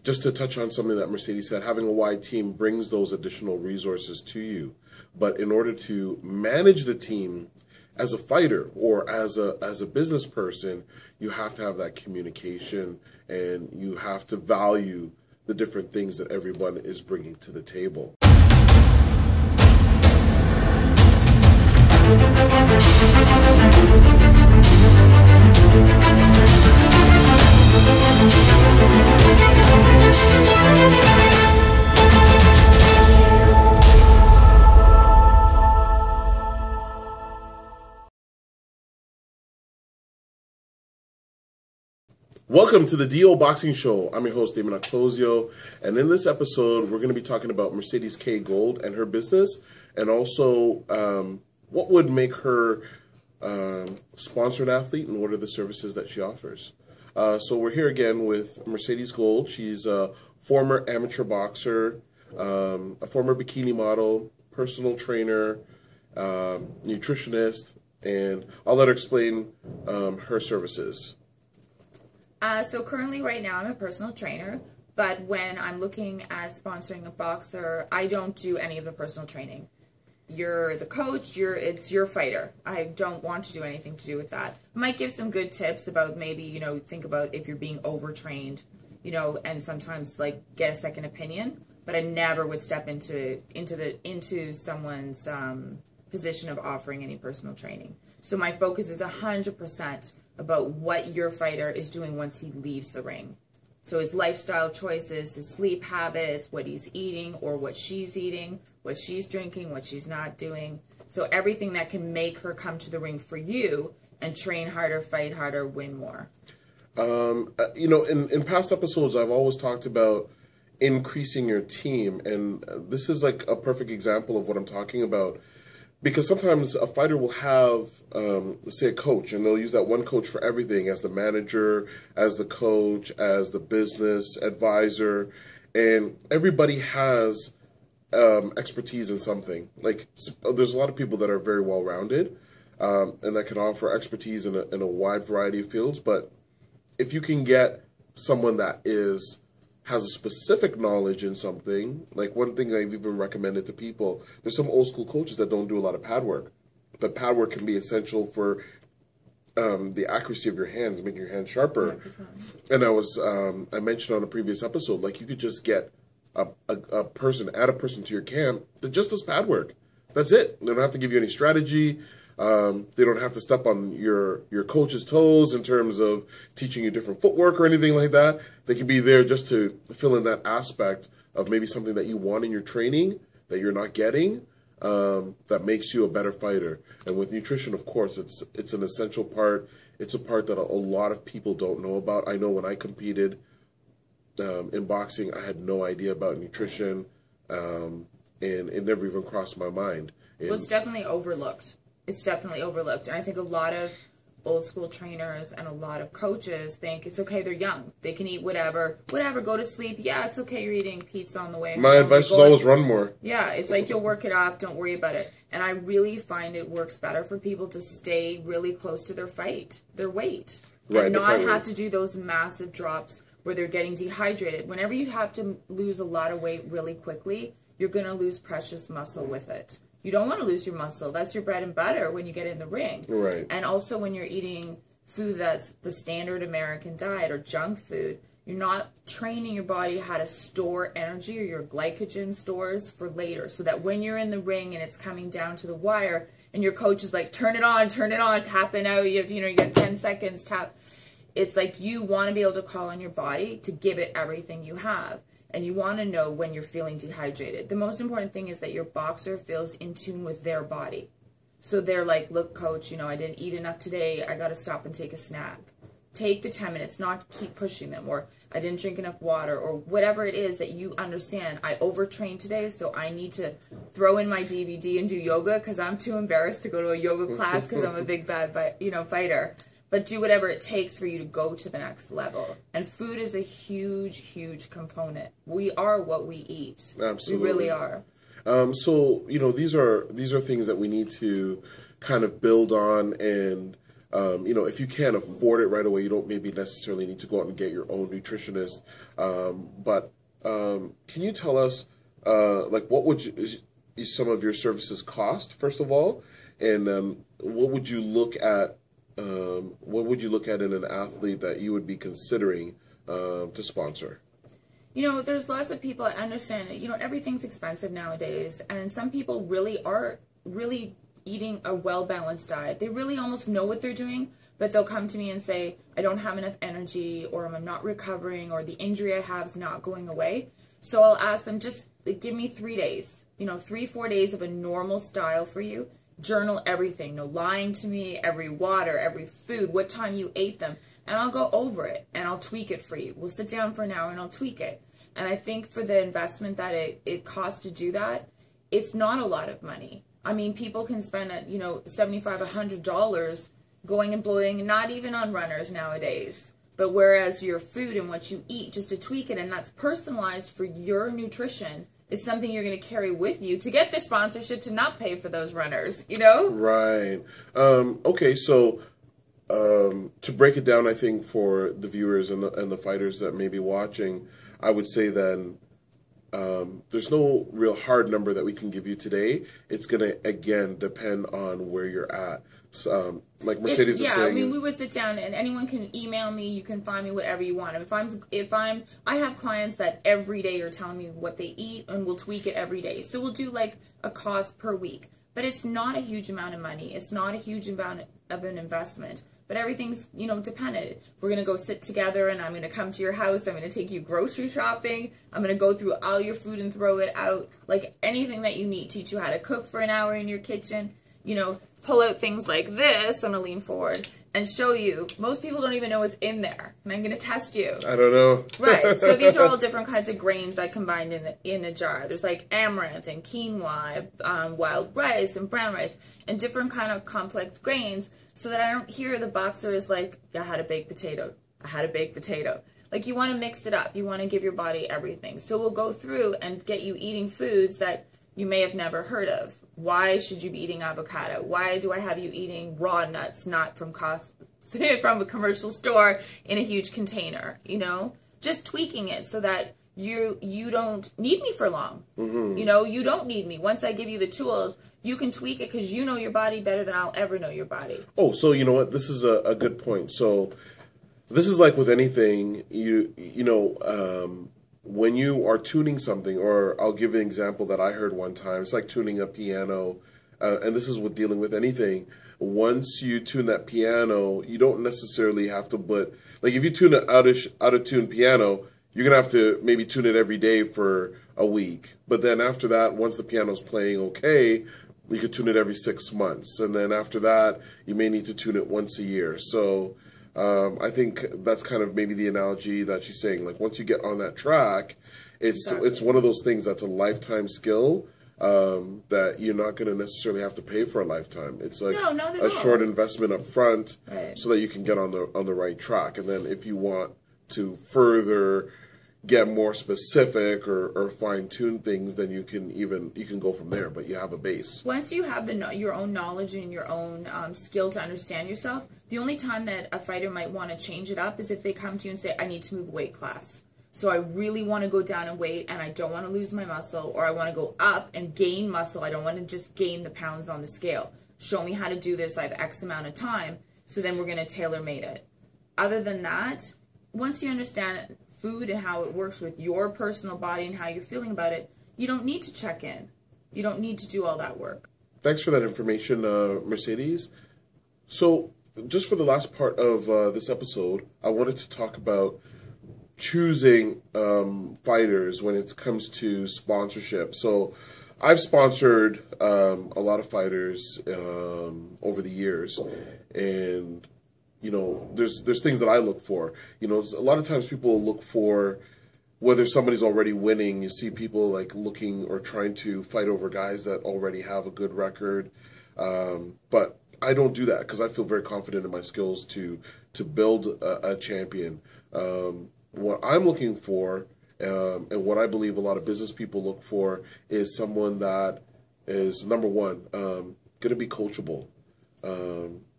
just to touch on something that Mercedes said, having a wide team brings those additional resources to you. But in order to manage the team as a fighter or as a business person, you have to have that communication, and you have to value the different things that everyone is bringing to the table. Welcome to the DO Boxing Show. I'm your host, Dameon Okposio, and in this episode, we're going to be talking about Mercedes K. Gold and her business, and also what would make her sponsor an athlete and what are the services that she offers. So we're here again with Mercedes Gold. She's a former amateur boxer, a former bikini model, personal trainer, nutritionist, and I'll let her explain her services. So currently right now I'm a personal trainer, but when I'm looking at sponsoring a boxer, I don't do any of the personal training. You're the coach, it's your fighter. I don't want to do anything to do with that. I might give some good tips about maybe, think about if you're being overtrained, and sometimes like get a second opinion, but I never would step into someone's position of offering any personal training. So my focus is 100% about what your fighter is doing once he leaves the ring. So his lifestyle choices, his sleep habits, what he's eating or what she's eating, what she's drinking, what she's not doing. So everything that can make her come to the ring for you and train harder, fight harder, win more. In past episodes, I've always talked about increasing your team, and this is like a perfect example of what I'm talking about. Because sometimes a fighter will have, let's say, a coach, and they'll use that one coach for everything, as the manager, as the coach, as the business advisor, and everybody has expertise in something. Like, there's a lot of people that are very well-rounded, and that can offer expertise in a wide variety of fields, but if you can get someone that has a specific knowledge in something, like one thing I've even recommended to people, there's some old school coaches that don't do a lot of pad work, but pad work can be essential for the accuracy of your hands, making your hands sharper. 100%. And I mentioned on a previous episode, like you could just get add a person to your camp that just does pad work. That's it. They don't have to give you any strategy. They don't have to step on your coach's toes in terms of teaching you different footwork or anything like that. They can be there just to fill in that aspect of maybe something that you want in your training that you're not getting, that makes you a better fighter. And with nutrition, of course, it's an essential part. It's a part that a lot of people don't know about. I know when I competed in boxing, I had no idea about nutrition, and it never even crossed my mind. Well, it's definitely overlooked. It's definitely overlooked. And I think a lot of old school trainers and a lot of coaches think it's okay, they're young. They can eat whatever, go to sleep. Yeah, it's okay, you're eating pizza on the way home. My advice is always run more. Yeah, it's like you'll work it off, don't worry about it. And I really find it works better for people to stay really close to their weight. Right, and not have to do those massive drops where they're getting dehydrated. Whenever you have to lose a lot of weight really quickly, you're going to lose precious muscle with it. You don't want to lose your muscle. That's your bread and butter when you get in the ring. Right. And also when you're eating food that's the standard American diet or junk food, you're not training your body how to store energy or your glycogen stores for later, so that when you're in the ring and it's coming down to the wire and your coach is like, turn it on, tapping out, you got 10 seconds, tap. It's like you want to be able to call on your body to give it everything you have. And you want to know when you're feeling dehydrated. The most important thing is that your boxer feels in tune with their body. So they're like, look, coach, I didn't eat enough today. I got to stop and take a snack. Take the 10 minutes, not keep pushing them. Or I didn't drink enough water. Or whatever it is that you understand. I overtrained today, so I need to throw in my DVD and do yoga because I'm too embarrassed to go to a yoga class because I'm a big, bad fighter. But do whatever it takes for you to go to the next level. And food is a huge, huge component. We are what we eat. Absolutely. We really are. So, these are things that we need to kind of build on and if you can't afford it right away, you don't maybe necessarily need to go out and get your own nutritionist. But can you tell us, what would some of your services cost, first of all? And what would you look at? What would you look at in an athlete that you would be considering to sponsor? There's lots of people, I understand that, everything's expensive nowadays, and some people really are eating a well-balanced diet. They really almost know what they're doing, but they'll come to me and say, I don't have enough energy, or I'm not recovering, or the injury I have is not going away. So I'll ask them, just give me 3 days, 3-4 days of a normal style for you. Journal everything, no lying to me, every water, every food, what time you ate them, and I'll go over it, and I'll tweak it for you. We'll sit down for an hour, and I'll tweak it. And I think for the investment that it costs to do that, it's not a lot of money. I mean, people can spend, $75, $100 going and blowing, not even on runners nowadays. But whereas your food and what you eat, just to tweak it, and that's personalized for your nutrition, is something you're going to carry with you to get the sponsorship to not pay for those runners, Right. Okay, so to break it down, I think for the viewers and the fighters that may be watching, I would say then there's no real hard number that we can give you today. It's going to, again, depend on where you're at. So, like Mercedes is saying. Yeah, I mean, we would sit down, and anyone can email me. You can find me whatever you want. I have clients that every day are telling me what they eat, and we'll tweak it every day. So we'll do like a cost per week, but it's not a huge amount of money. It's not a huge amount of an investment. But everything's, dependent. We're going to go sit together, and I'm going to come to your house. I'm going to take you grocery shopping. I'm going to go through all your food and throw it out. Like anything that you need. Teach you how to cook for an hour in your kitchen. Pull out things like this. I'm going to lean forward and show you. Most people don't even know what's in there. And I'm going to test you. I don't know. Right. So these are all different kinds of grains I combined in a jar. There's like amaranth and quinoa, wild rice and brown rice, and different kind of complex grains, so that I don't hear the boxer is like, I had a baked potato. I had a baked potato. Like, you want to mix it up. You want to give your body everything. So we'll go through and get you eating foods that you may have never heard of. Why should you be eating avocado? Why do I have you eating raw nuts, not from a commercial store in a huge container? Just tweaking it so that you don't need me for long. Mm-hmm. You don't need me. Once I give you the tools, you can tweak it because you know your body better than I'll ever know your body. Oh, so you know what? This is a good point. So this is like with anything, when you are tuning something, or I'll give an example that I heard one time. It's like tuning a piano, and this is with dealing with anything. Once you tune that piano, you don't necessarily have to put, like if you tune an out of tune piano, you're going to have to maybe tune it every day for a week. But then after that, once the piano's playing okay, you could tune it every 6 months. And then after that, you may need to tune it once a year. So I think that's kind of maybe the analogy that she's saying. Like once you get on that track, it's one of those things that's a lifetime skill that you're not going to necessarily have to pay for a lifetime. It's like a short investment up front, right, so that you can get on the right track. And then if you want to further get more specific or fine tune things, then you can go from there. But you have a base. Once you have your own knowledge and your own skill to understand yourself, the only time that a fighter might want to change it up is if they come to you and say, I need to move weight class. So I really want to go down in weight and I don't want to lose my muscle, or I want to go up and gain muscle. I don't want to just gain the pounds on the scale. Show me how to do this. I have X amount of time. So then we're going to tailor-made it. Other than that, once you understand food and how it works with your personal body and how you're feeling about it, you don't need to check in. You don't need to do all that work. Thanks for that information, Mercedes. So just for the last part of this episode, I wanted to talk about choosing fighters when it comes to sponsorship. So I've sponsored a lot of fighters over the years, and there's things that I look for. A lot of times people look for whether somebody's already winning. You see people like looking or trying to fight over guys that already have a good record, but I don't do that because I feel very confident in my skills to build a champion. What I'm looking for, and what I believe a lot of business people look for, is someone that is, number one, going to be coachable.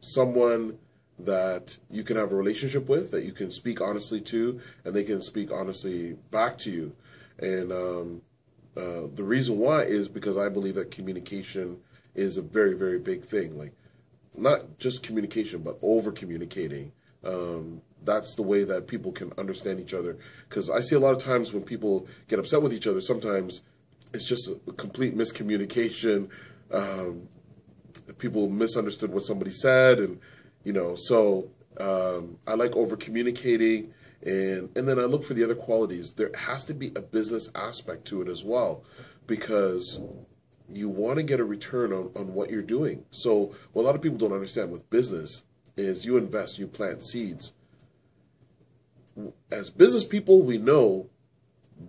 Someone that you can have a relationship with, that you can speak honestly to, and they can speak honestly back to you. And the reason why is because I believe that communication is a very, very big thing. Like, not just communication, but over communicating. That's the way that people can understand each other. Because I see a lot of times when people get upset with each other, sometimes it's just a complete miscommunication. People misunderstood what somebody said, and so I like over communicating, and then I look for the other qualities. There has to be a business aspect to it as well, because you want to get a return on what you're doing. So what a lot of people don't understand with business is you invest, you plant seeds. As business people, we know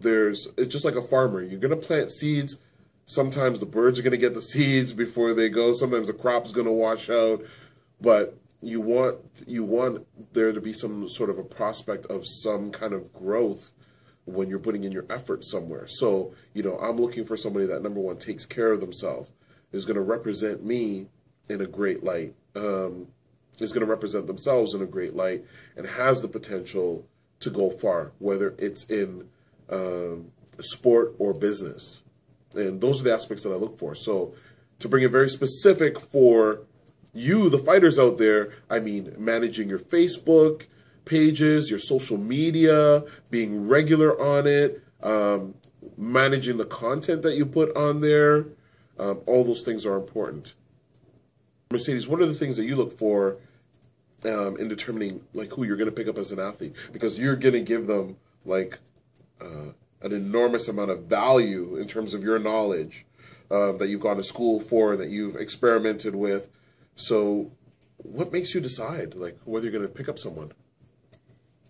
it's just like a farmer. You're going to plant seeds. Sometimes the birds are going to get the seeds before they go. Sometimes the crop is going to wash out. But you want there to be some sort of a prospect of some kind of growth when you're putting in your effort somewhere. So, I'm looking for somebody that, number one, takes care of themselves, is going to represent me in a great light, is going to represent themselves in a great light, and has the potential to go far, whether it's in sport or business. And those are the aspects that I look for. So to bring it very specific for you, the fighters out there, I mean, managing your Facebook pages, your social media, being regular on it, managing the content that you put on there, all those things are important. Mercedes, what are the things that you look for in determining like who you're going to pick up as an athlete? Because you're going to give them like an enormous amount of value in terms of your knowledge that you've gone to school for and that you've experimented with. So what makes you decide like whether you're going to pick up someone?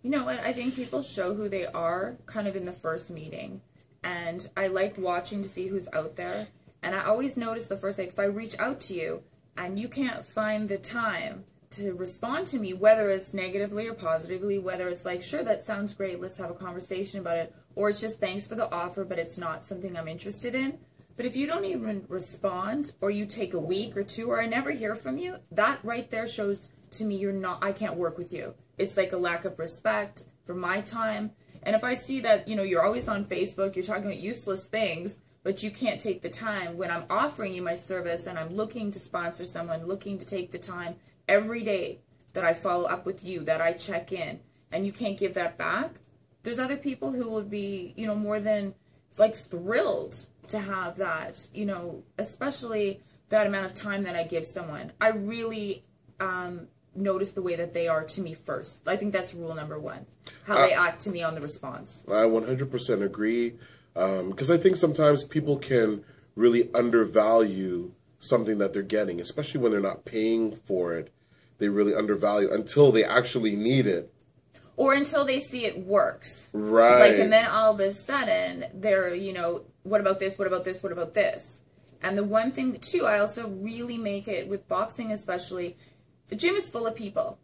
You know what? I think people show who they are kind of in the first meeting. And I like watching to see who's out there. And I always notice the first, like, if I reach out to you and you can't find the time to respond to me, whether it's negatively or positively, whether it's like, sure, that sounds great, let's have a conversation about it, or it's just thanks for the offer, but it's not something I'm interested in. But if you don't even respond, or you take a week or two, or I never hear from you, that right there shows to me I can't work with you. It's like a lack of respect for my time. And if I see that, you're always on Facebook, you're talking about useless things, but you can't take the time when I'm offering you my service and I'm looking to sponsor someone, looking to take the time every day that I follow up with you, that I check in, and you can't give that back, there's other people who would be, more than like thrilled to have that, especially that amount of time that I give someone. I really notice the way that they are to me first. I think that's rule number one, how they act to me on the response. I 100% agree, because I think sometimes people can really undervalue something that they're getting, especially when they're not paying for it. They really undervalue until they actually need it. Or until they see it works. Right. Like, and then all of a sudden, they're, what about this, what about this, what about this? And the one thing, too, I also really make it, with boxing especially, the gym is full of people.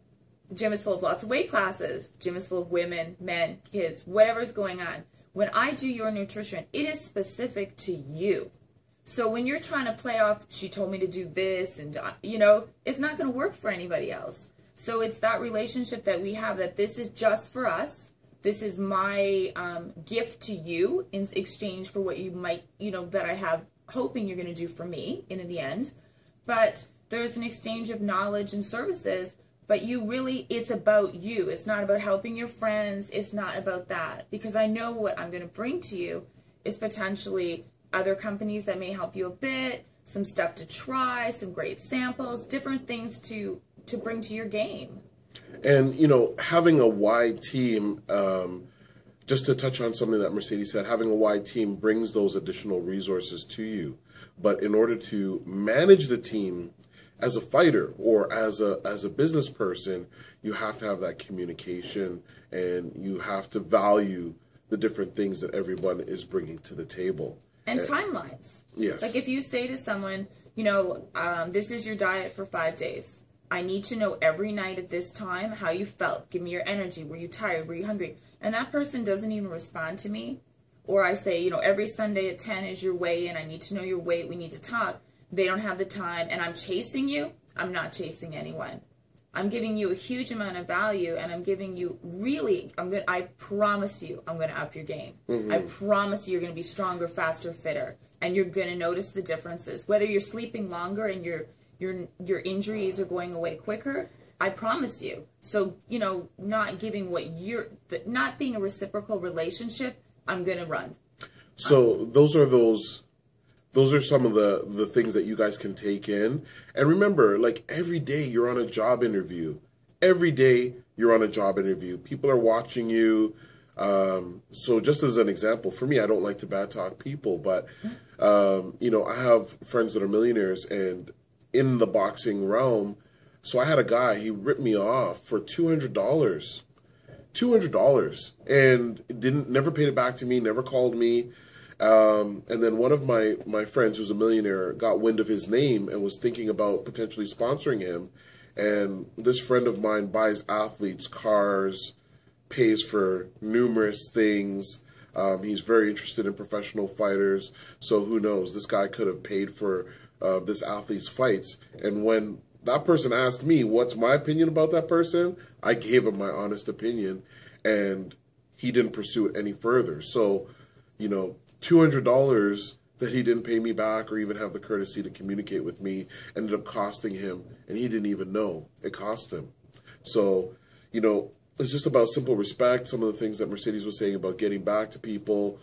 The gym is full of lots of weight classes. The gym is full of women, men, kids, whatever's going on. When I do your nutrition, it is specific to you. So when you're trying to play off, she told me to do this, and, it's not going to work for anybody else. So it's that relationship that we have, that this is just for us. This is my gift to you in exchange for what you might, that I have hoping you're going to do for me in the end. But there's an exchange of knowledge and services, but it's about you. It's not about helping your friends. It's not about that, because I know what I'm going to bring to you is potentially other companies that may help you a bit, some stuff to try, some great samples, different things to bring to your game. And, having a wide team, just to touch on something that Mercedes said, having a wide team brings those additional resources to you. But in order to manage the team as a fighter or as a business person, you have to have that communication, and you have to value the different things that everyone is bringing to the table. And timelines. Yes. Like if you say to someone, this is your diet for 5 days. I need to know every night at this time how you felt. Give me your energy. Were you tired? Were you hungry? And that person doesn't even respond to me. Or I say, every Sunday at 10 is your weigh-in. I need to know your weight. We need to talk. They don't have the time. And I'm chasing you. I'm not chasing anyone. I'm giving you a huge amount of value, and I'm giving you I promise you, I'm going to up your game. I promise you, you're going to be stronger, faster, fitter, and you're going to notice the differences. Whether you're sleeping longer and your injuries are going away quicker, I promise you. So, not giving not being a reciprocal relationship, I'm going to run. So those are some of the things that you guys can take in. And remember, like, every day you're on a job interview. Every day you're on a job interview. People are watching you. So just as an example, for me, I don't like to bad talk people, but, I have friends that are millionaires, and in the boxing realm, so I had a guy, he ripped me off for $200. $200, and never paid it back to me, never called me. And then one of my friends who's a millionaire got wind of his name and was thinking about potentially sponsoring him. And this friend of mine buys athletes cars, pays for numerous things. He's very interested in professional fighters. So who knows? This guy could have paid for this athlete's fights. And when that person asked me what's my opinion about that person, I gave him my honest opinion, and he didn't pursue it any further. So, $200 that he didn't pay me back or even have the courtesy to communicate with me ended up costing him, and he didn't even know it cost him. So, it's just about simple respect. Some of the things that Mercedes was saying about getting back to people,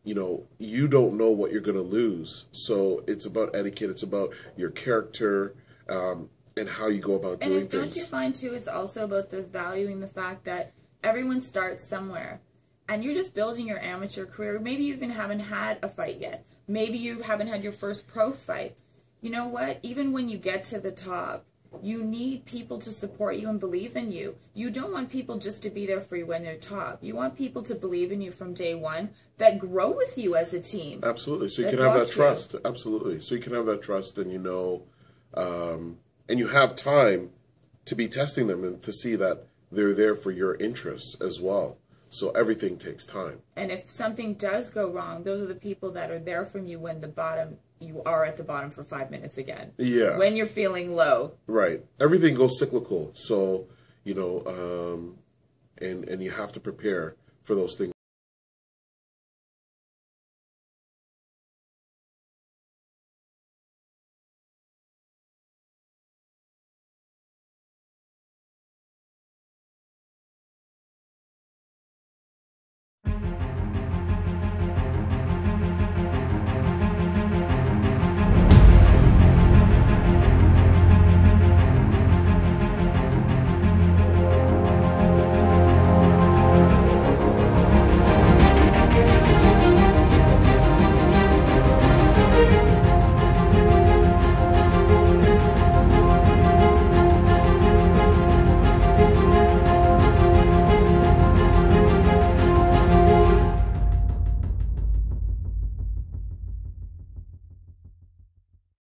you don't know what you're going to lose. So it's about etiquette. It's about your character, and how you go about doing things. Don't you find, too, it's also about valuing the fact that everyone starts somewhere, and you're just building your amateur career. Maybe you even haven't had a fight yet. Maybe you haven't had your first pro fight. You know what? Even when you get to the top, you need people to support you and believe in you. You don't want people just to be there for you when they're top. You want people to believe in you from day one, that grow with you as a team. Absolutely. So you can have that trust. Absolutely. So you can have that trust, and and you have time to be testing them and to see that they're there for your interests as well. So everything takes time. And if something does go wrong, those are the people that are there from you when you are at the bottom for 5 minutes again. Yeah. When you're feeling low. Right. Everything goes cyclical. So, and you have to prepare for those things.